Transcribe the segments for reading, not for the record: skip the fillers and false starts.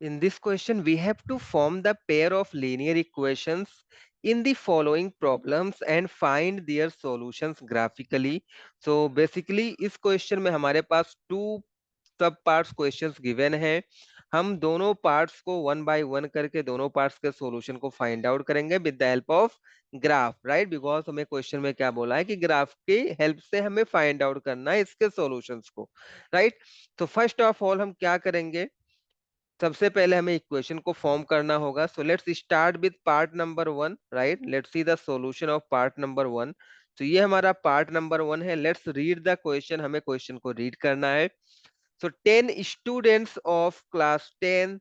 In this question, we have to form the pair of linear equations in the following problems and find their solutions graphically. So basically इस question में हमारे पास two सब parts questions given है। हम दोनों parts को one by one करके दोनों पार्ट्स के सॉल्यूशन को फाइंड आउट करेंगे with the help of graph, right? Because हमें क्वेश्चन में क्या बोला है कि ग्राफ की हेल्प से हमें फाइंड आउट करना है इसके सॉल्यूशंस को, राइट? तो फर्स्ट ऑफ ऑल हम क्या करेंगे, सबसे पहले हमें इक्वेशन को फॉर्म करना होगा। So let's start with part number one, right? Let's see the solution of part number one. तो ये हमारा पार्ट नंबर वन है। लेट्स रीड द क्वेश्चन, हमें क्वेश्चन को रीड करना है। So 10 students of class 10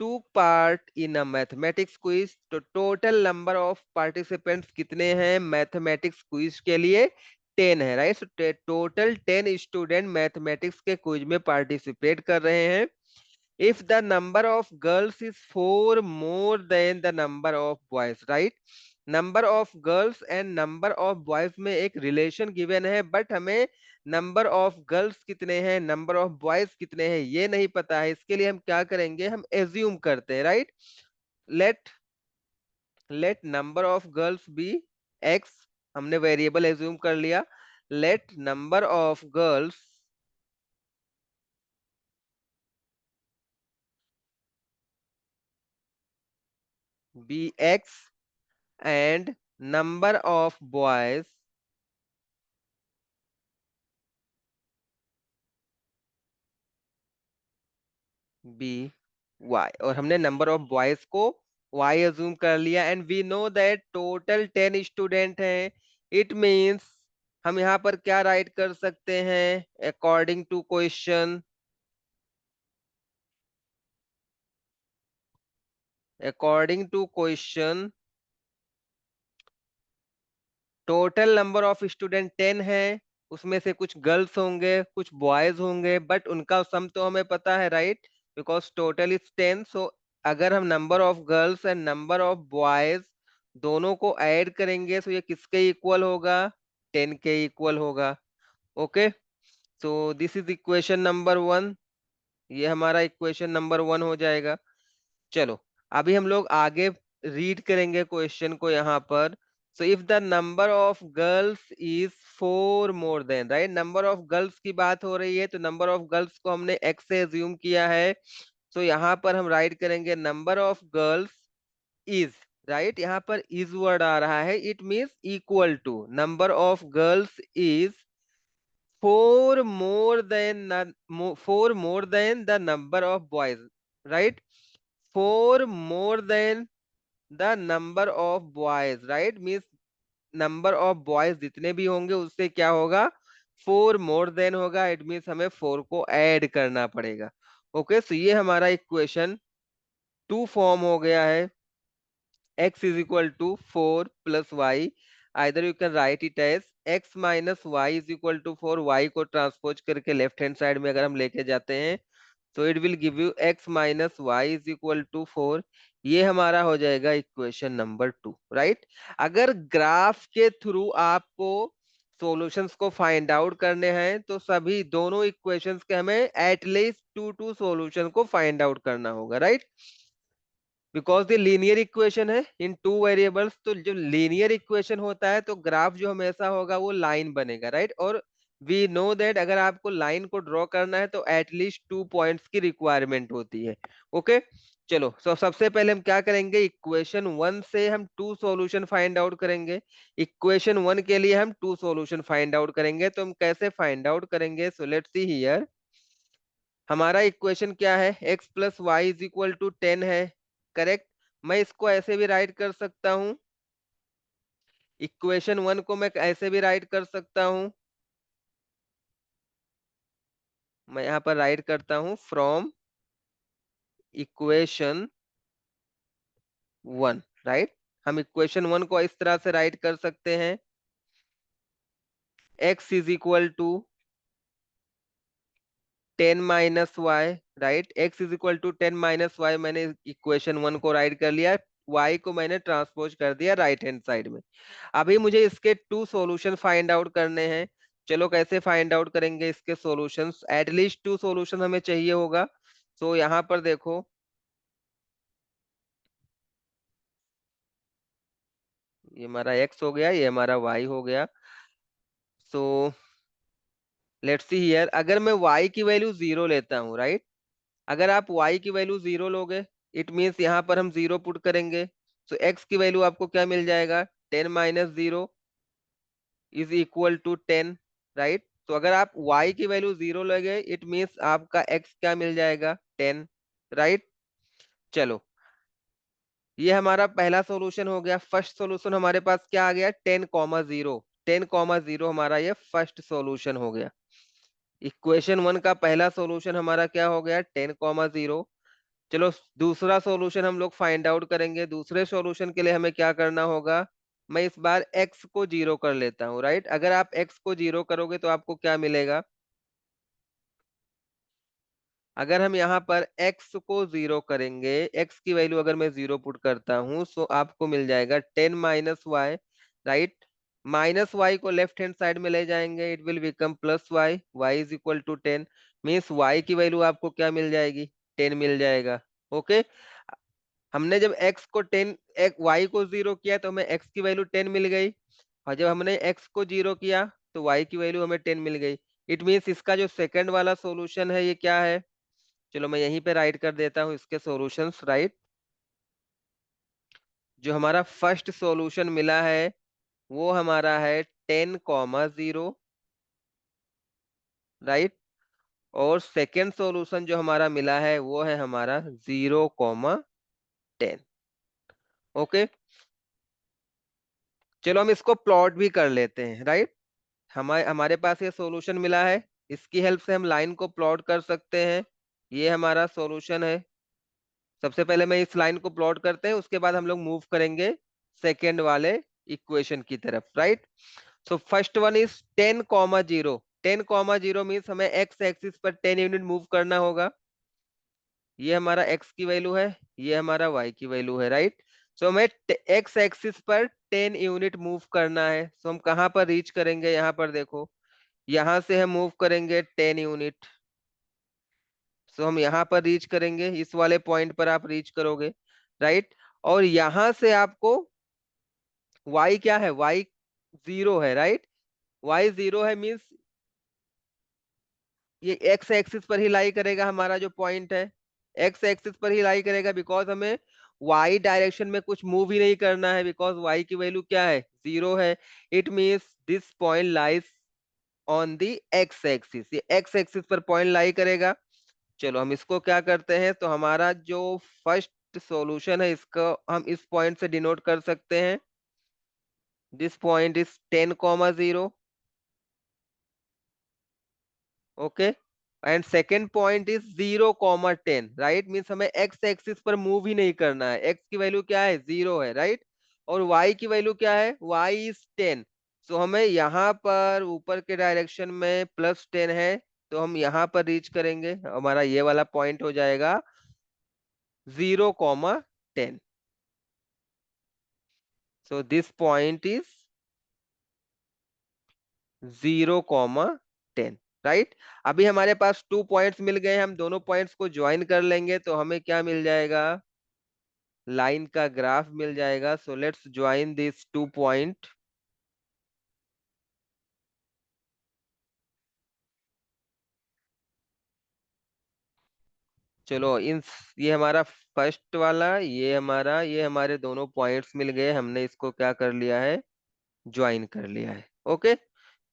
took part in a mathematics quiz. तो total number of participants कितने हैं मैथमेटिक्स क्विज के लिए? 10 है, right? So total 10 student mathematics के क्विज में पार्टिसिपेट कर रहे हैं। if the number of girls is 4 more than the number of boys, right? Number of girls and number of boys में एक रिलेशन गिवन है, बट हमें नंबर ऑफ गर्ल्स कितने हैं, नंबर ऑफ बॉयज कितने हैं ये नहीं पता है। इसके लिए हम क्या करेंगे, हम एज्यूम करते हैं, right? Let let number of girls be x, हमने वेरिएबल एज्यूम कर लिया। Let number of girls be x and number of boys be y, और हमने नंबर ऑफ बॉयज को वाई अज्यूम कर लिया। And we know that total 10 student हैं। It means हम यहाँ पर क्या राइट कर सकते हैं, according to question, according to question total number of student 10 है। उसमें से कुछ गर्ल्स होंगे कुछ बॉयज होंगे, बट उनका सम तो हमें पता है, राइट? Because total is 10। सो अगर हम number of girls and number of boys दोनों को ऐड करेंगे तो ये किसके इक्वल होगा, 10 के इक्वल होगा। Okay, so this is equation number one. ये हमारा इक्वेशन नंबर वन हो जाएगा। चलो अभी हम लोग आगे रीड करेंगे क्वेश्चन को यहाँ पर। So if the number of girls is 4 more than, right? Number of girls की बात हो रही है, तो नंबर ऑफ गर्ल्स को हमने एक्स से अज्यूम किया है। सो यहाँ पर हम राइट करेंगे number of girls is, right? यहाँ पर इज वर्ड आ रहा है, it means equal to number of girls is 4 more than the number of boys, right? 4 more than the number of boys, right? Means number of boys जितने भी होंगे उससे क्या होगा, 4 more than होगा। इट मीन्स हमें 4 को ऐड करना पड़ेगा। ओके, सो ये हमारा इक्वेशन टू फॉर्म हो गया है। x is equal to 4 plus y, either you can write it as x minus y is equal to 4। y को ट्रांसपोज करके लेफ्ट हैंड साइड में अगर हम लेके जाते हैं तो it will give you x minus y is equal to 4। ये हमारा हो जाएगा इक्वेशन नंबर टू, राइट? अगर ग्राफ के थ्रू आपको सॉल्यूशंस को फाइंड आउट करने हैं तो सभी दोनों इक्वेशंस के हमें एटलीस्ट टू टू सॉल्यूशन को फाइंड आउट करना होगा, राइट? बिकॉज ये लीनियर इक्वेशन है इन टू वेरिएबल्स। तो जो लीनियर इक्वेशन होता है तो ग्राफ जो हमेशा होगा वो लाइन बनेगा, राइट? और वी नो दैट अगर आपको लाइन को ड्रॉ करना है तो एटलीस्ट 2 पॉइंट्स की रिक्वायरमेंट होती है। ओके, चलो सबसे पहले हम क्या करेंगे, इक्वेशन वन से हम टू सॉल्यूशन फाइंड आउट करेंगे। इक्वेशन वन के लिए हम टू सॉल्यूशन फाइंड आउट करेंगे, तो हम कैसे फाइंड आउट करेंगे? So let's see here. हमारा इक्वेशन क्या है, x plus y is equal to 10 है, करेक्ट? मैं इसको ऐसे भी राइट कर सकता हूँ, इक्वेशन वन को मैं ऐसे भी राइट कर सकता हूँ। मैं यहाँ पर राइट करता हूँ फ्रॉम इक्वेशन वन, राइट? हम इक्वेशन वन को इस तरह से राइट कर सकते हैं, x is equal to 10 minus y, right? x is equal to 10 minus y, मैंने इक्वेशन वन को राइट कर लिया, y को मैंने ट्रांसपोज कर दिया राइट हैंड साइड में। अभी मुझे इसके टू सॉल्यूशन फाइंड आउट करने हैं। चलो कैसे फाइंड आउट करेंगे इसके सॉल्यूशंस, एटलीस्ट टू सॉल्यूशन हमें चाहिए होगा। सो यहाँ पर देखो, ये हमारा x हो गया, ये हमारा y हो गया। सो लेट्स सी हियर, अगर मैं y की वैल्यू 0 लेता हूँ, राइट, अगर आप y की वैल्यू 0 लोगे, इट मीन्स यहाँ पर हम 0 पुट करेंगे। सो x की वैल्यू आपको क्या मिल जाएगा, 10 - 0 इज इक्वल टू 10, राइट। तो अगर आप y की वैल्यू 0 लोगे, इट मीन्स आपका x क्या मिल जाएगा, 10, राइट। चलो, ये हमारा पहला सॉल्यूशन हो गया। फर्स्ट सॉल्यूशन हमारे पास क्या आ गया, 10, 0, 10, 0 हमारा ये फर्स्ट सॉल्यूशन हो गया। इक्वेशन 1 का पहला सॉल्यूशन हमारा क्या हो गया, 10, 0। चलो, दूसरा सॉल्यूशन हम लोग फाइंड आउट करेंगे। दूसरे सॉल्यूशन के लिए हमें क्या करना होगा, मैं इस बार x को 0 कर लेता हूँ, राइट। अगर आप x को 0 करोगे तो आपको क्या मिलेगा, अगर हम यहाँ पर x को 0 करेंगे, x की वैल्यू अगर मैं 0 पुट करता हूँ, सो आपको मिल जाएगा 10 - y, राइट। माइनस वाई को लेफ्ट हैंड साइड में ले जाएंगे, it will become +y, y is equal to 10, means y की वैल्यू आपको क्या मिल जाएगी, 10 मिल जाएगा। ओके, हमने जब x को 10, y को 0 किया तो हमें x की वैल्यू 10 मिल गई, और जब हमने x को 0 किया तो y की वैल्यू हमें 10 मिल गई। इट मीन्स इसका जो सेकंड वाला सॉल्यूशन है ये क्या है, चलो मैं यहीं पे राइट कर देता हूँ इसके सॉल्यूशंस, राइट। जो हमारा फर्स्ट सॉल्यूशन मिला है वो हमारा है 10, 0, राइट। और सेकेंड सॉल्यूशन जो हमारा मिला है वो है हमारा 0, 10। ओके, चलो हम इसको प्लॉट भी कर लेते हैं, राइट। हमारे हमारे पास ये सॉल्यूशन मिला है, इसकी हेल्प से हम लाइन को प्लॉट कर सकते हैं। ये हमारा सॉल्यूशन है। सबसे पहले मैं इस लाइन को प्लॉट करते हैं, उसके बाद हम लोग मूव करेंगे सेकेंड वाले इक्वेशन की तरफ, right. So first one is 10, 0। 10, 0 means हमें एक्स एक्सिस पर 10 यूनिट मूव करना होगा। ये हमारा एक्स की वैल्यू है, ये हमारा वाई की वैल्यू है, राइट। सो हमें एक्स एक्सिस पर 10 यूनिट मूव करना है। सो हम कहाँ पर रीच करेंगे, यहाँ पर देखो, यहाँ से हम मूव करेंगे 10 यूनिट। सो हम यहाँ पर रीच करेंगे, इस वाले पॉइंट पर आप रीच करोगे, राइट। और यहाँ से आपको y क्या है, y 0 है, राइट। y 0 है मीन्स ये एक्स एक्सिस पर ही लाई करेगा, हमारा जो पॉइंट है एक्स एक्सिस पर ही लाई करेगा, बिकॉज हमें वाई डायरेक्शन में कुछ मूव ही नहीं करना है, बिकॉज वाई की वैल्यू क्या है, 0 है। It means this point lies on the x axis, ये एक्स एक्सिस पर पॉइंट लाई करेगा। चलो हम इसको क्या करते हैं, तो हमारा जो फर्स्ट सॉल्यूशन है इसको हम इस पॉइंट से डिनोट कर सकते हैं। This point is 10, 0। Okay, and second point is 0, 10, right. Means हमें एक्स एक्सिस पर मूव ही नहीं करना है, एक्स की वैल्यू क्या है, 0 है, राइट। और वाई की वैल्यू क्या है, वाई इज 10। सो हमें यहाँ पर ऊपर के डायरेक्शन में +10 है, तो हम यहाँ पर रीच करेंगे, हमारा ये वाला पॉइंट हो जाएगा 0, 10। So this point is 0, 10, right. अभी हमारे पास 2 पॉइंट्स मिल गए, हम दोनों पॉइंट्स को ज्वाइन कर लेंगे तो हमें क्या मिल जाएगा, लाइन का ग्राफ मिल जाएगा। So let's join this 2 point. चलो इन, ये हमारा फर्स्ट वाला, ये हमारे दोनों पॉइंट्स मिल गए, हमने इसको क्या कर लिया है, ज्वाइन कर लिया है। ओके,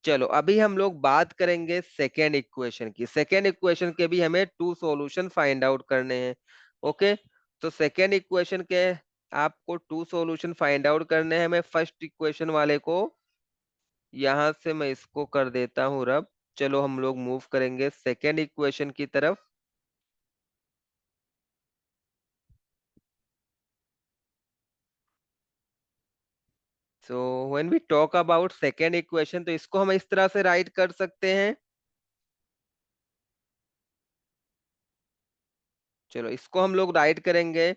चलो अभी हम लोग बात करेंगे सेकेंड इक्वेशन की। सेकेंड इक्वेशन के भी हमें 2 सॉल्यूशन फाइंड आउट करने हैं। ओके, तो सेकेंड इक्वेशन के आपको 2 सॉल्यूशन फाइंड आउट करने हैं। मैं फर्स्ट इक्वेशन वाले को यहां से मैं इसको कर देता हूँ रब। चलो हम लोग मूव करेंगे सेकेंड इक्वेशन की तरफ। So when we talk about second equation, तो इसको हम इस तरह से राइट कर सकते हैं। चलो इसको हम लोग राइट करेंगे,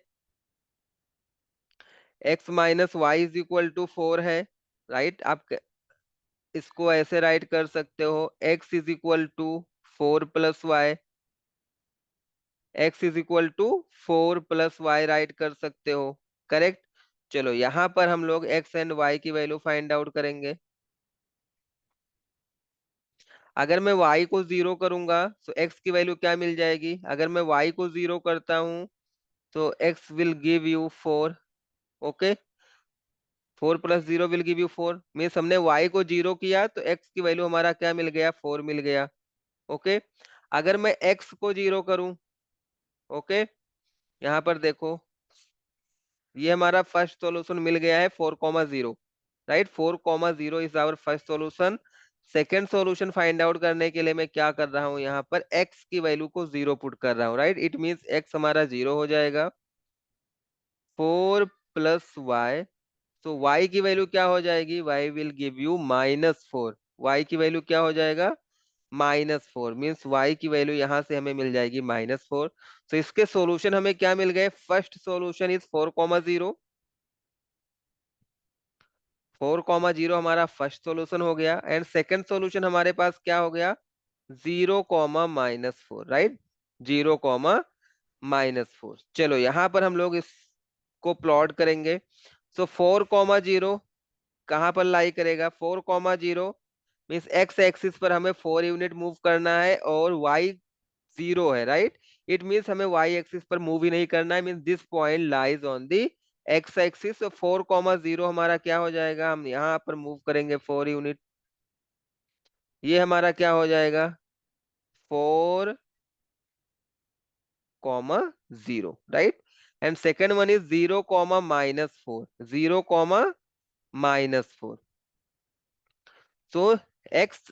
x - y = 4 है, राइट। आप इसको ऐसे राइट कर सकते हो, x = 4 + y, x = 4 + y right कर सकते हो, करेक्ट। चलो यहाँ पर हम लोग एक्स एंड वाई की वैल्यू फाइंड आउट करेंगे। अगर मैं y को जीरो करूंगा तो x की वैल्यू क्या मिल जाएगी? अगर मैं y को जीरो करता हूं तो x will give you 4। Okay, 4 + 0 will give you 4, means हमने y को जीरो किया तो x की वैल्यू हमारा क्या मिल गया? 4 मिल गया। ओके, अगर मैं x को जीरो करूं, ओके, यहाँ पर देखो, ये हमारा फर्स्ट सॉल्यूशन मिल गया है 4,0, right. 4,0 is our first solution. Second solution find out करने के लिए मैं क्या कर रहा हूँ, यहाँ पर x की वैल्यू को जीरो पुट कर रहा हूँ, राइट। इट मीन्स x हमारा जीरो हो जाएगा। 4 + y, तो y की वैल्यू क्या हो जाएगी? y will give you -4। y की वैल्यू क्या हो जाएगा? -4, मीन्स y की वैल्यू यहाँ से हमें मिल जाएगी -4। तो इसके सॉल्यूशन हमें क्या मिल गए? First solution is 4,0। 4,0 हमारा फर्स्ट सॉल्यूशन हो गया, एंड सेकंड सॉल्यूशन हमारे पास क्या हो गया? 0, राइट। 0, चलो यहाँ पर हम लोग इसको प्लॉट करेंगे। सो 4,0 कहाँ पर लाई करेगा? 4,0 मीन्स एक्स एक्सिस पर हमें 4 यूनिट मूव करना है और वाई जीरो है, राइट। इट मीन्स हमें वाई एक्सिस पर मूव ही नहीं करना है, means this point lies on the x axis. 4,0 हमारा क्या हो जाएगा? हम यहाँ पर मूव करेंगे 4 यूनिट, ये हमारा क्या हो जाएगा? 4,0, right. And second one is 0, -4, 0, -4। So x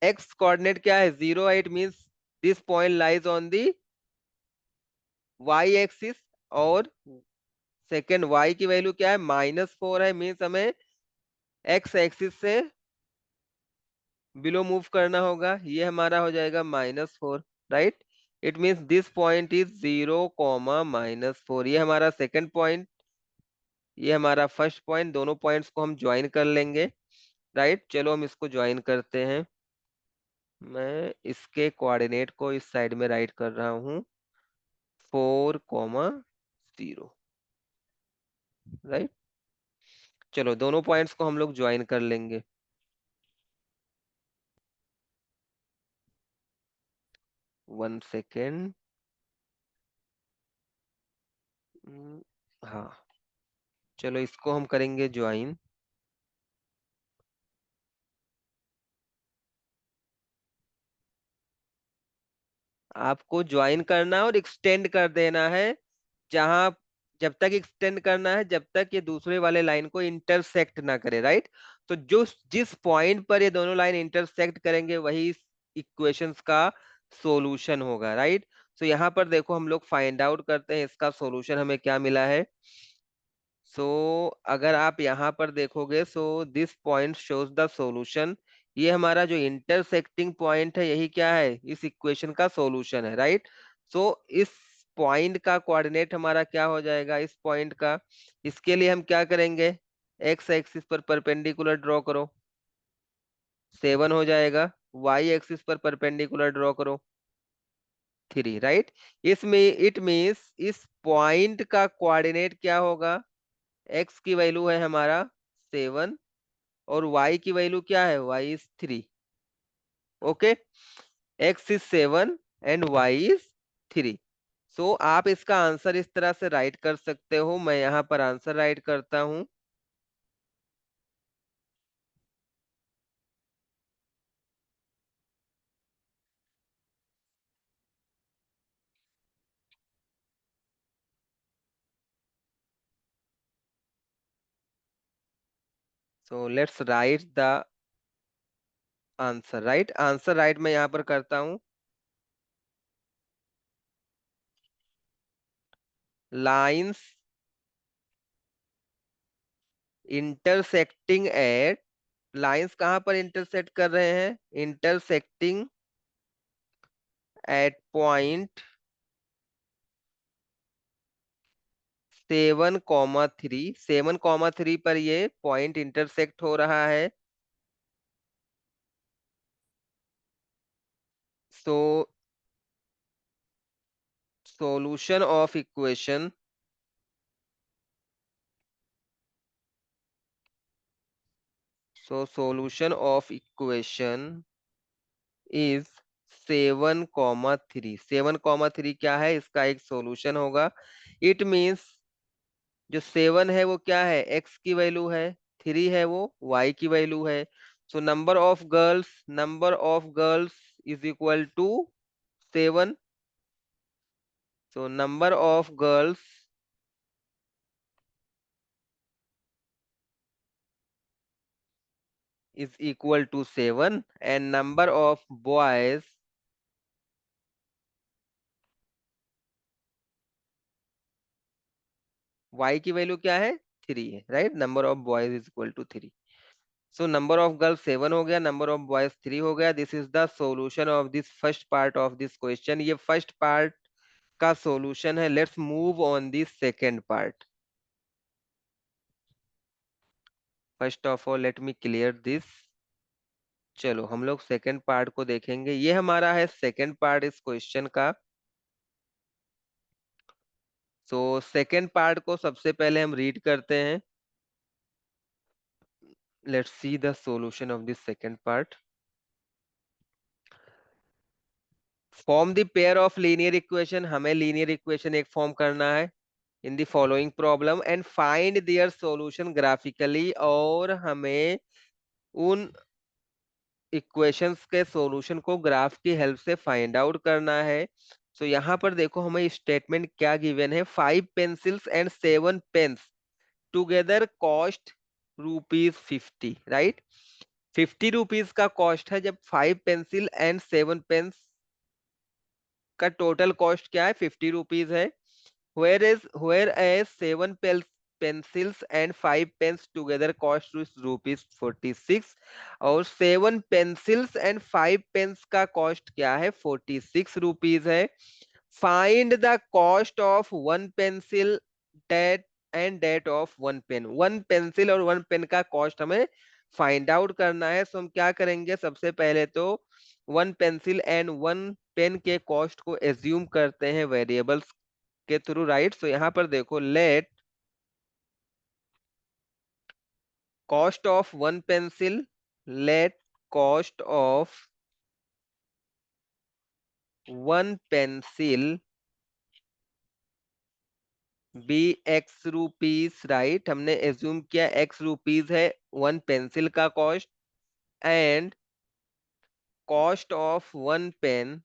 x coordinate क्या है? 0 है, it means this point lies on the y axis। और सेकेंड y की वैल्यू क्या है? -4 है, मीन्स हमें x एक्सिस से बिलो मूव करना होगा, ये हमारा हो जाएगा -4, right. It means this point is 0, -4। ये हमारा सेकेंड पॉइंट, ये हमारा फर्स्ट पॉइंट, दोनों पॉइंट्स को हम ज्वाइन कर लेंगे, राइट। चलो हम इसको ज्वाइन करते हैं। मैं इसके कोऑर्डिनेट को इस साइड में राइट कर रहा हूँ, 4,0, राइट। चलो दोनों पॉइंट्स को हम लोग ज्वाइन कर लेंगे। 1 सेकेंड। हाँ, चलो इसको हम करेंगे ज्वाइन। आपको ज्वाइन करना है और एक्सटेंड कर देना है, जहां, जब तक एक्सटेंड करना है जब तक ये दूसरे वाले लाइन को इंटरसेक्ट ना करे, राइट। तो जो जिस पॉइंट पर ये दोनों लाइन इंटरसेक्ट करेंगे वही इस इक्वेशंस का सॉल्यूशन होगा, राइट। तो यहाँ पर देखो हम लोग फाइंड आउट करते हैं इसका सॉल्यूशन हमें क्या मिला है। सो अगर आप यहाँ पर देखोगे, so this point shows the solution. ये हमारा जो इंटरसेक्टिंग पॉइंट है यही क्या है? इस इक्वेशन का सॉल्यूशन है, राइट। सो इस पॉइंट का कोऑर्डिनेट हमारा क्या हो जाएगा? इस पॉइंट का, इसके लिए हम क्या करेंगे? एक्स एक्सिस पर परपेंडिकुलर ड्रॉ करो, 7 हो जाएगा। वाई एक्सिस पर परपेंडिकुलर ड्रॉ करो, 3, राइट। इसमें इट मीन्स इस पॉइंट का कोऑर्डिनेट क्या होगा? एक्स की वैल्यू है हमारा 7 और y की वैल्यू क्या है? y is 3। Okay, x is 7 and y is 3। सो आप इसका आंसर इस तरह से राइट कर सकते हो। मैं यहाँ पर आंसर राइट करता हूँ। So let's write the answer, right. Answer right मैं यहाँ पर करता हूँ। लाइंस इंटरसेक्टिंग एट, लाइंस कहाँ पर इंटरसेक्ट कर रहे हैं? इंटरसेक्टिंग एट पॉइंट 7,3, 7,3 पर ये पॉइंट इंटरसेक्ट हो रहा है। So solution of equation so solution of equation is 7,3। 7,3 क्या है, इसका एक सॉल्यूशन होगा। इट मींस जो 7 है वो क्या है, एक्स की वैल्यू है, 3 है वो वाई की वैल्यू है। So number of girls is equal to 7। So number of girls is equal to 7 and number of boys y की वैल्यू क्या है, 3 है, right. Number of boys is equal to 3। So number of girls 7 हो गया, number of boys 3 हो गया। This is the solution of this first part of this question. ये first part का सॉल्यूशन है। Let's move on this second part. First of all let me clear this. चलो हम लोग सेकेंड पार्ट को देखेंगे। ये हमारा है सेकेंड पार्ट इस क्वेश्चन का। सो सेकेंड पार्ट को सबसे पहले हम रीड करते हैं। Let's see the solution of this second part. Form the pair of linear equation. हमें लीनियर इक्वेशन एक फॉर्म करना है in the following problem and find their solution graphically. और हमें उन इक्वेशंस के सॉल्यूशन को ग्राफ की हेल्प से फाइंड आउट करना है। सो यहाँ पर देखो हमें स्टेटमेंट क्या गिवन है, 5 pencils and 7 pens together cost ₹50, right. 50 rupees का कॉस्ट है, जब 5 पेंसिल एंड 7 पेन्स का टोटल कॉस्ट क्या है, 50 रुपीज है। Whereas 7 pencils and 5 pens together cost ₹46। और 7 pencils and 5 pens का कॉस्ट क्या है, ₹46 है। Find the cost of 1 pencil that and that of 1 pen. 1 pencil और 1 पेन का कॉस्ट हमें फाइंड आउट करना है। सो हम क्या करेंगे, सबसे पहले तो 1 पेंसिल एंड 1 पेन के कॉस्ट को एज्यूम करते हैं वेरिएबल्स के थ्रू, राइट। सो यहाँ पर देखो, let cost of 1 pencil, let cost of 1 pencil be X rupees, right. हमने एज्यूम किया X रुपीज है 1 पेंसिल का cost, and cost of 1 pen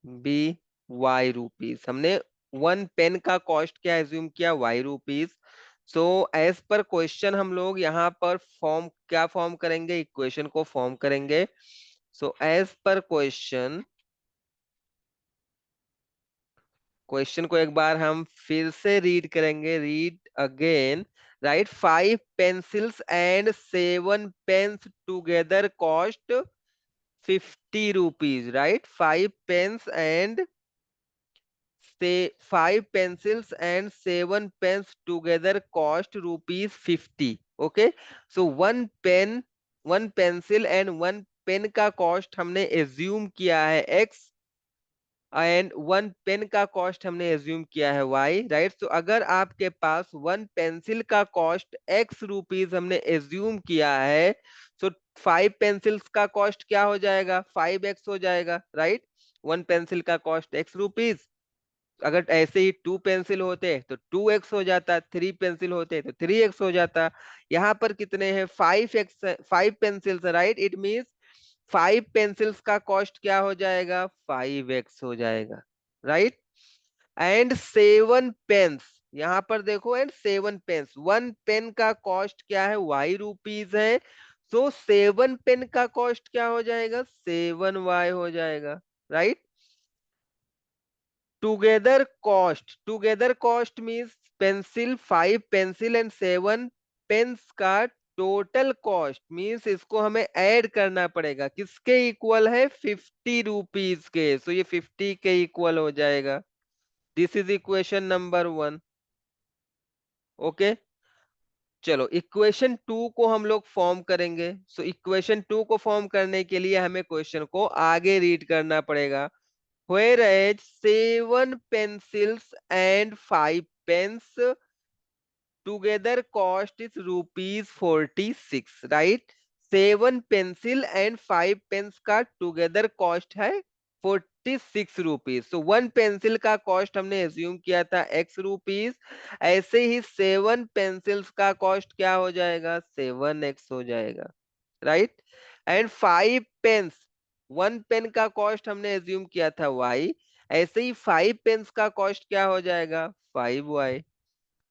be Y rupees. हमने 1 पेन का कॉस्ट क्या एज्यूम किया, Y rupees. So as per question हम लोग यहाँ पर फॉर्म क्या फॉर्म करेंगे, इक्वेशन को फॉर्म करेंगे। So as per question, question को एक बार हम फिर से रीड करेंगे, read again, right. 5 pencils and 7 pens together cost 50 rupees, right. 5 pencils and 7 pens together cost ₹50। Okay. So 1 pencil and 1 pen का कॉस्ट हमने एज्यूम किया है X, एंड 1 पेन का कॉस्ट हमने एज्यूम किया है Y, राइट। तो अगर आपके पास 1 पेंसिल का कॉस्ट X रुपीज हमने एज्यूम किया है, तो 5 पेंसिल्स का कॉस्ट क्या हो जाएगा, 5X हो जाएगा, राइट। 1 पेंसिल का कॉस्ट X रुपीज। अगर ऐसे ही 2 पेंसिल होते तो 2X हो जाता, 3 पेंसिल होते तो 3X हो जाता। यहाँ पर कितने हैं, 5X, 5 pencils, right. It means 5 pencils का कॉस्ट क्या हो जाएगा, 5X हो जाएगा, राइट। एंड 7 पेन्स, यहाँ पर देखो, एंड 7 पेन्स, 1 पेन का कॉस्ट क्या है, Y रुपीज है। सो 7 पेन का कॉस्ट क्या हो जाएगा, 7Y हो जाएगा, right. Together cost means pencil, 5 pencil and 7 pens का टोटल कॉस्ट मीन्स इसको हमें ऐड करना पड़ेगा, किसके इक्वल है, 50 रुपीज के। सो ये 50 के इक्वल हो जाएगा। This is equation number 1। Okay. चलो इक्वेशन 2 को हम लोग फॉर्म करेंगे। सो इक्वेशन 2 को फॉर्म करने के लिए हमें क्वेश्चन को आगे रीड करना पड़ेगा। whereas 7 pencils and 5 pens together cost is rupees 46, right? 7 pencil and 5 pens का टुगेदर कॉस्ट है 46 रुपीज। तो 1 पेंसिल का कॉस्ट हमने एज्यूम किया था x रुपीज, ऐसे ही 7 पेंसिल्स का कॉस्ट क्या हो जाएगा, 7x हो जाएगा, राइट? एंड 5 पेन्स, 1 पेन का कॉस्ट हमने एज्यूम किया था y, ऐसे ही 5 पेन्स का कॉस्ट क्या हो जाएगा, 5y।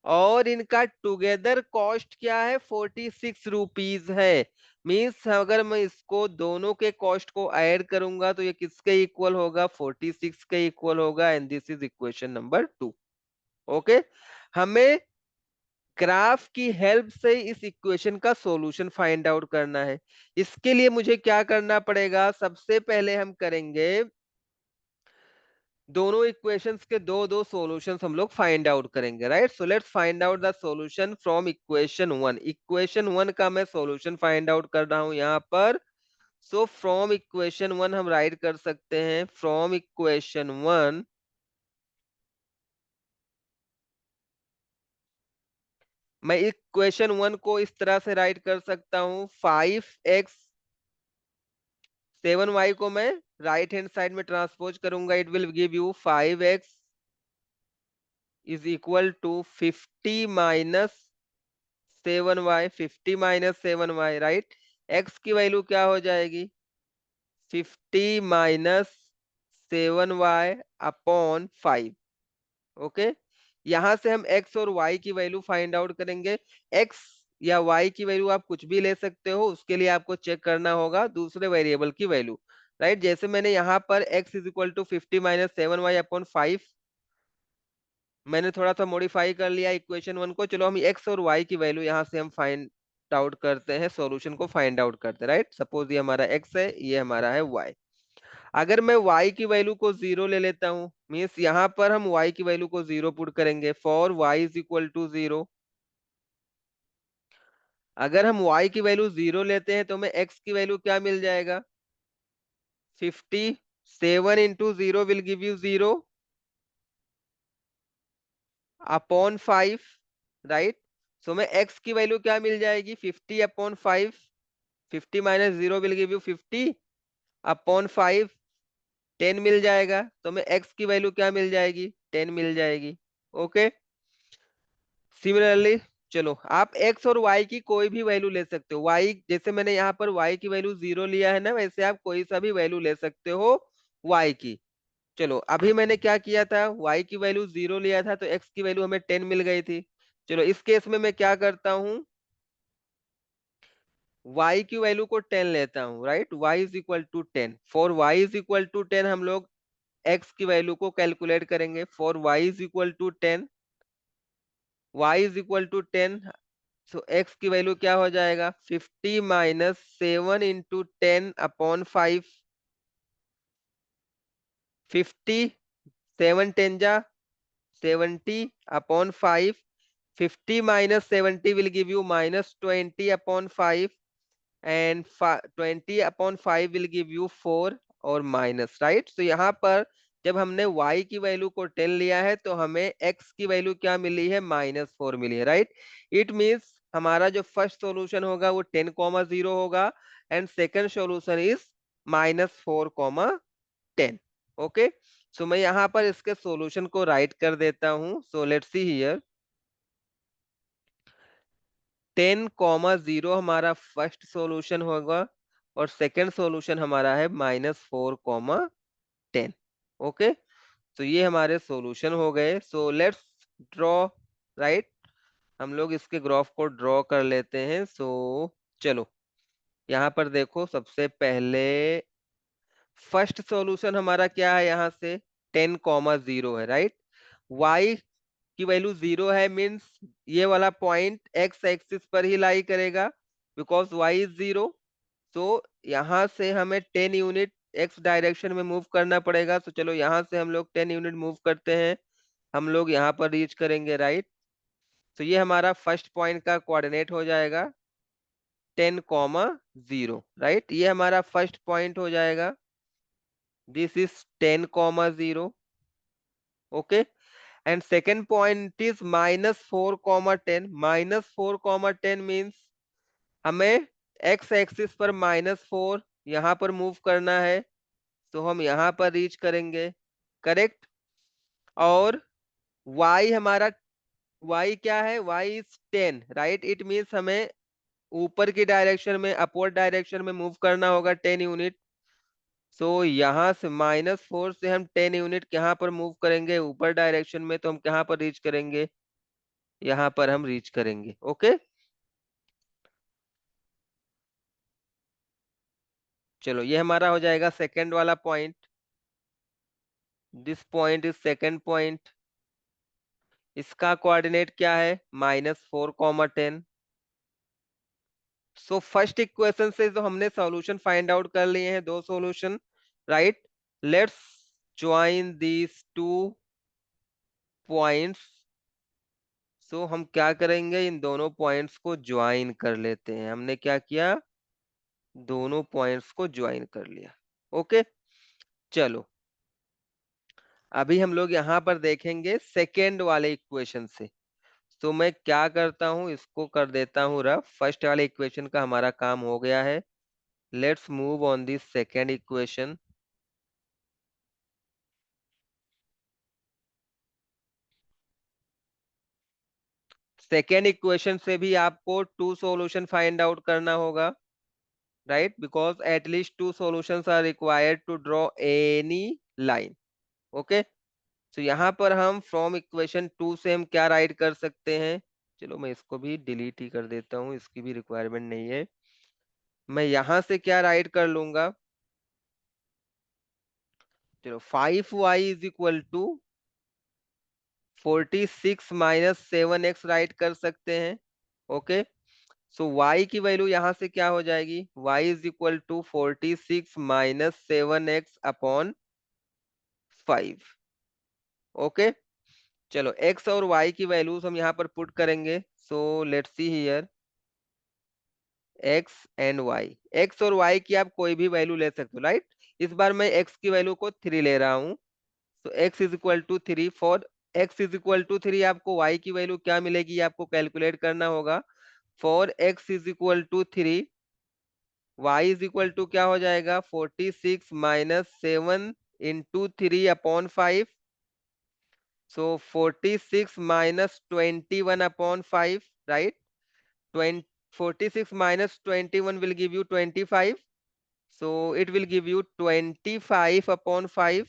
और इनका टुगेदर कॉस्ट क्या है, 46 रुपीज है। मीन्स अगर मैं इसको दोनों के कॉस्ट को ऐड करूंगा तो ये किसके इक्वल होगा, 46 के इक्वल होगा। And this is equation number 2। Okay, हमें ग्राफ की हेल्प से इस इक्वेशन का सॉल्यूशन फाइंड आउट करना है। इसके लिए मुझे क्या करना पड़ेगा, सबसे पहले हम करेंगे दोनों इक्वेशंस के दो दो सॉल्यूशंस हम लोग फाइंड आउट करेंगे, right? So let's find out the solution from equation 1। Equation 1 का मैं सॉल्यूशन फाइंड आउट कर रहा हूं यहाँ पर। सो फ्रॉम इक्वेशन 1 हम राइट कर सकते हैं, फ्रॉम इक्वेशन 1 मैं इक्वेशन 1 को इस तरह से राइट कर सकता हूँ, 5x 7y को मैं राइट हैंड साइड में ट्रांसपोज करूंगा, it will give you 5x is equal to 50 - 7y, 50 - 7y, right? x की वैल्यू क्या हो जाएगी, 50 - 7y/5। ओके, यहां से हम x और y की वैल्यू फाइंड आउट करेंगे। x या y की वैल्यू आप कुछ भी ले सकते हो, उसके लिए आपको चेक करना होगा दूसरे वेरिएबल की वैल्यू, राइट? जैसे मैंने यहाँ पर x is equal to 50 - 7y/5 मैंने थोड़ा सा मॉडिफाई कर लिया इक्वेशन 1 को। चलो हम x और y की वैल्यू यहाँ से हम फाइंड आउट करते हैं, सॉल्यूशन को फाइंड आउट करते हैं, राइट? सपोज ये हमारा x है, ये हमारा है y। अगर मैं y की वैल्यू को 0 ले लेता हूँ, मीन्स यहाँ पर हम y की वैल्यू को 0 पुट करेंगे, for y is equal to 0। अगर हम y की वैल्यू 0 लेते हैं तो हमें x की वैल्यू क्या मिल जाएगा, 50। 7 × 0 will give you 0 upon 5, right? So मैं x की वैल्यू क्या मिल जाएगी, 50/5। 50 - 0 विल गिव यू 50/5, 10 मिल जाएगा। तो मैं x की वैल्यू क्या मिल जाएगी, 10 मिल जाएगी। ओके, सिमिलरली चलो आप x और y की कोई भी वैल्यू ले सकते हो। y जैसे मैंने यहाँ पर y की वैल्यू 0 लिया है ना, वैसे आप कोई सा भी वैल्यू ले सकते हो y की। चलो अभी मैंने क्या किया था, y की वैल्यू 0 लिया था तो x की वैल्यू हमें 10 मिल गई थी। चलो इस केस में मैं क्या करता हूँ, y की वैल्यू को 10 लेता हूँ, right? y is equal to 10। For y is equal to 10 हम लोग x की वैल्यू को कैलकुलेट करेंगे। For y is equal to 10, y is equal to 10, so x की वैल्यू क्या हो जाएगा, 50 - 7 × 10/5। 50, 7 10 जा 70/5। 50 - 70 will give you -20/5, and 20/5 will give you 4 और माइनस, राइट? तो यहाँ पर जब हमने y की वैल्यू को 10 लिया है तो हमें x की वैल्यू क्या मिली है, -4 मिली है, राइट? इट मीन्स हमारा जो फर्स्ट सॉल्यूशन होगा वो 10, 0 होगा, and second solution is -4, 10। Okay, so मैं यहाँ पर इसके सॉल्यूशन को राइट कर देता हूँ। सो लेट्स सी हियर, 10, 0 हमारा फर्स्ट सॉल्यूशन होगा और सेकंड सॉल्यूशन हमारा है -4, 10। ओके, तो ये हमारे सॉल्यूशन हो गए। So let's draw, right? हम लोग इसके ग्राफ को ड्रॉ कर लेते हैं। सो चलो यहाँ पर देखो, सबसे पहले फर्स्ट सॉल्यूशन हमारा क्या है, यहाँ से 10, 0 है, राइट? y की वैल्यू 0 है, मीन्स ये वाला पॉइंट x एक्सिस पर ही लाई करेगा, बिकॉज y इज 0। तो यहाँ से हमें 10 यूनिट x डायरेक्शन में मूव करना पड़ेगा। तो चलो यहाँ से हम लोग 10 यूनिट मूव करते हैं, हम लोग यहाँ पर रीच करेंगे, राइट? तो ये हमारा फर्स्ट पॉइंट का कोऑर्डिनेट हो जाएगा 10, 0, राइट? ये हमारा फर्स्ट पॉइंट हो जाएगा। This is 10 comma 0. Okay. And second point is -4 comma 10. -4 comma 10 means हमें x एक्सिस पर -4 यहाँ पर मूव करना है, तो हम यहाँ पर रीच करेंगे। करेक्ट। और y हमारा, y क्या है, y is 10, right. It means हमें ऊपर की डायरेक्शन में, अपवर्ड डायरेक्शन में मूव करना होगा 10 यूनिट। सो यहाँ से -4 से हम 10 यूनिट कहाँ पर मूव करेंगे, ऊपर डायरेक्शन में, तो हम कहाँ पर रीच करेंगे, यहाँ पर हम रीच करेंगे। ओके। चलो ये हमारा हो जाएगा सेकंड वाला point. This point is second point. इसका कोऑर्डिनेट क्या है, -4 comma 10। सो फर्स्ट इक्वेशन से जो हमने सॉल्यूशन फाइंड आउट कर लिए हैं, दो solution, right. Let's join these two points. So हम क्या करेंगे, इन दोनों पॉइंट्स को ज्वाइन कर लेते हैं। हमने क्या किया, दोनों पॉइंट्स को ज्वाइन कर लिया। ओके। चलो अभी हम लोग यहाँ पर देखेंगे सेकेंड वाले इक्वेशन से। तो मैं क्या करता हूँ, इसको कर देता हूँ रफ। फर्स्ट वाले इक्वेशन का हमारा काम हो गया है। Let's move on this second equation. Second equation से भी आपको टू सॉल्यूशन फाइंड आउट करना होगा, right, because at least two solutions are required to draw any line. Okay. तो यहाँ पर हम फ्रॉम इक्वेशन 2 से हम क्या राइट कर सकते हैं। चलो मैं इसको भी डिलीट ही कर देता हूँ, इसकी भी रिक्वायरमेंट नहीं है। मैं यहाँ से क्या राइट कर लूंगा, चलो 5y is equal to 46 - 7x right कर सकते हैं। ओके। सो y की वैल्यू यहाँ से क्या हो जाएगी, y is equal to 46 - 7x upon 5। Okay. चलो x और y की वैल्यूज हम यहाँ पर पुट करेंगे। So let's see here, x and y। x और y की आप कोई भी वैल्यू ले सकते हो, राइट। इस बार मैं x की वैल्यू को 3 ले रहा हूँ। तो x is equal to 3 for x is equal to 3, आपको y की वैल्यू क्या मिलेगी, आपको कैलकुलेट करना होगा। For x is equal to 3, y is equal to क्या हो जाएगा, 46 - 7 into 3/5। So 46 - 21/5, right. 20 46 - 21 will give you 25. So it will give you 25/5,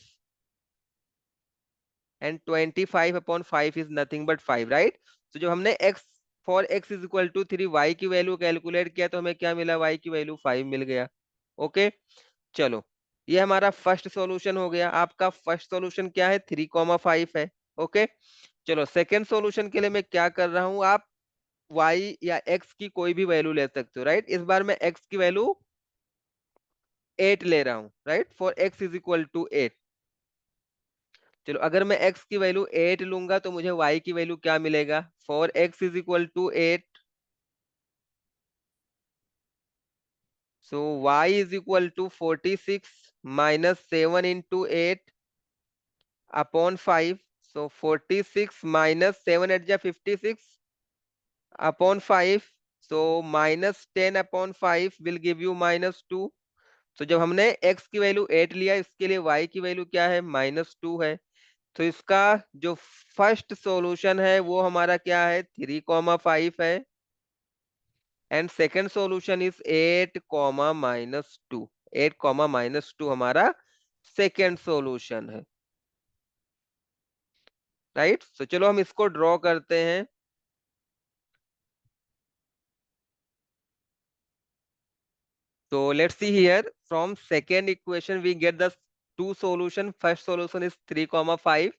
and 25/5 is nothing but 5, right? So जब हमने x for x is equal to 3 y की value calculate किया, तो हमें क्या मिला, y की वैल्यू 5 मिल गया। ओके। चलो ये हमारा फर्स्ट सॉल्यूशन हो गया। आपका फर्स्ट सॉल्यूशन क्या है, 3,5 है। ओके। चलो सेकेंड सॉल्यूशन के लिए मैं क्या कर रहा हूँ, आप y या x की कोई भी वैल्यू ले सकते हो, राइट। इस बार मैं x की वैल्यू 8 ले रहा हूँ, right, for x is equal to 8। चलो अगर मैं x की वैल्यू 8 लूंगा, तो मुझे y की वैल्यू क्या मिलेगा, for x is equal to 8। So y is equal to 46 - 7 into 8 upon 5। So 46 - 7 × 56 upon 5। So -10/5 will give you -2। तो जब हमने x की वैल्यू 8 लिया, इसके लिए y की वैल्यू क्या है, -2 है। तो इसका जो फर्स्ट सॉल्यूशन है वो हमारा क्या है, 3,5 है। And second solution is 8, -2। 8, -2 हमारा सेकंड सॉल्यूशन है, राइट। तो चलो हम इसको ड्रॉ करते हैं। So let's see here, from second equation we get the two solution. First solution is 3,5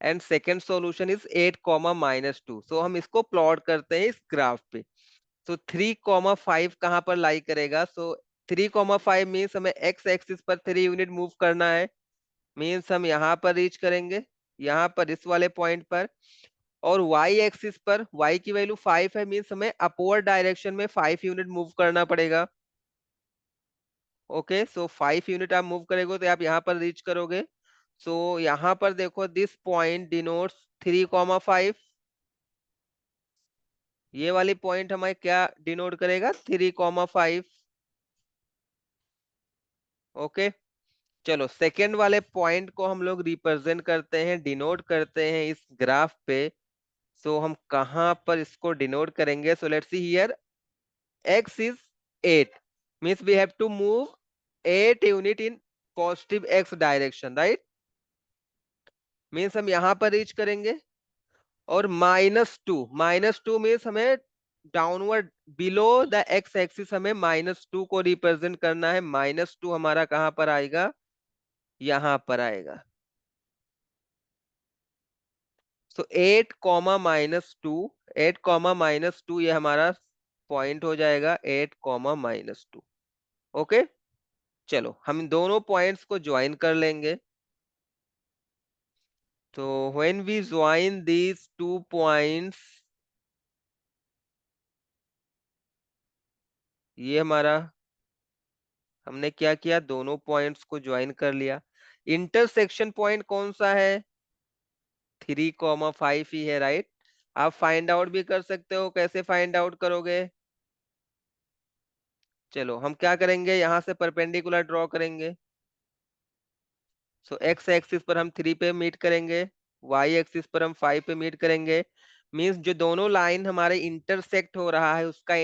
and second solution is 8, -2। So हम इसको प्लॉट करते हैं इस ग्राफ पे। So 3,5 कहाँ पर लाई करेगा, so 3,5 मीन्स हमें x एक्सिस पर 3 यूनिट मूव करना है। मीन्स हम यहाँ पर रीच करेंगे, यहाँ पर इस वाले पॉइंट पर। और y एक्सिस पर y की वैल्यू 5 है, मीन्स हमें अपवर्ड डायरेक्शन में 5 यूनिट मूव करना पड़ेगा। ओके, सो 5 यूनिट आप मूव करोगे तो आप यहाँ पर रीच करोगे। सो यहाँ पर देखो, दिस पॉइंट डिनोट्स 3,5। ये वाली पॉइंट हमें क्या डिनोट करेगा? 3,5। ओके, चलो सेकेंड वाले पॉइंट को हम लोग रिप्रेजेंट करते हैं, डिनोट करते हैं इस ग्राफ पे। सो हम कहाँ पर इसको डिनोट करेंगे? So let's see here, x is 8, means we have to move 8 unit in positive x direction, right? Means हम यहाँ पर रीच करेंगे। और -2 मीन्स हमें downward below the x axis, हमें -2 को रिप्रेजेंट करना है। -2 हमारा कहाँ पर आएगा? यहाँ पर आएगा। सो 8, -2, 8, -2 ये हमारा पॉइंट हो जाएगा, 8, -2। ओके, चलो हम दोनों पॉइंट्स को ज्वाइन कर लेंगे। तो when we join these 2 points, ये हमारा, हमने क्या किया? दोनों पॉइंट्स को ज्वाइन कर लिया। इंटरसेक्शन पॉइंट कौन सा है? 3,5 ही है, राइट? आप फाइंड आउट भी कर सकते हो। कैसे फाइंड आउट करोगे? चलो हम क्या करेंगे, यहाँ से परपेंडिकुलर ड्रॉ करेंगे। सो एक्स एक्सिस पर हम 3 पे मीट करेंगे, वाई एक्सिस पर हम 5 पे मीट करेंगे। मींस जो दोनों लाइन हमारे इंटरसेक्ट हो रहा है, उसका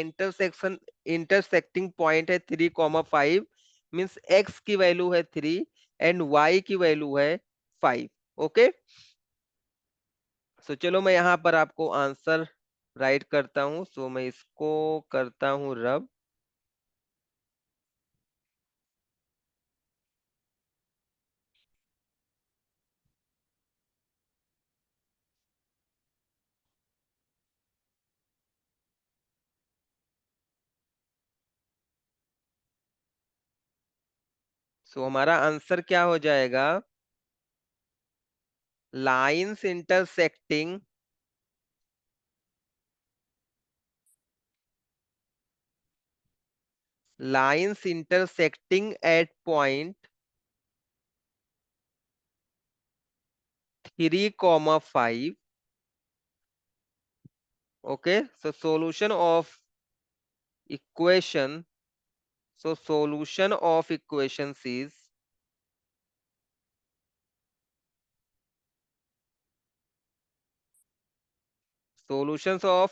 इंटरसेक्टिंग पॉइंट है 3,5। मींस एक्स की वैल्यू है 3 एंड वाई की वैल्यू है 5। ओके, सो चलो मैं यहाँ पर आपको आंसर राइट करता हूँ। सो मैं इसको करता हूँ रब। सो हमारा आंसर क्या हो जाएगा? Lines intersecting, lines intersecting at point 3, 5. Okay, so equation solution of equations is, solutions of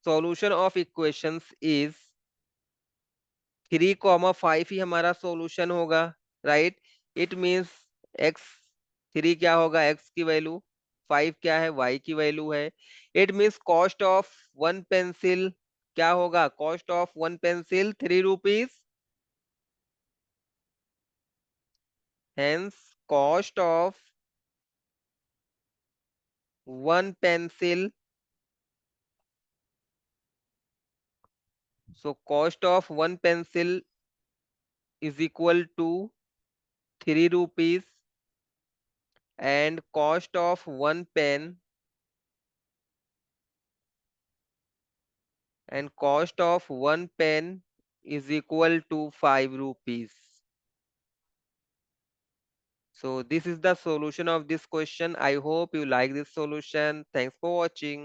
solution of equations is 3, 5 ही हमारा सॉल्यूशन होगा, राइट? इट मींस एक्स, 3 क्या होगा? एक्स की वैल्यू, 5 क्या है? वाई की वैल्यू है। It means cost of one pencil क्या होगा? Cost of one pencil 3 rupees. Hence, cost of one pencil. So, cost of one pencil is equal to 3 rupees, and cost of one pen, and cost of one pen is equal to 5 rupees. So, this is the solution of this question. I hope you like this solution. Thanks for watching.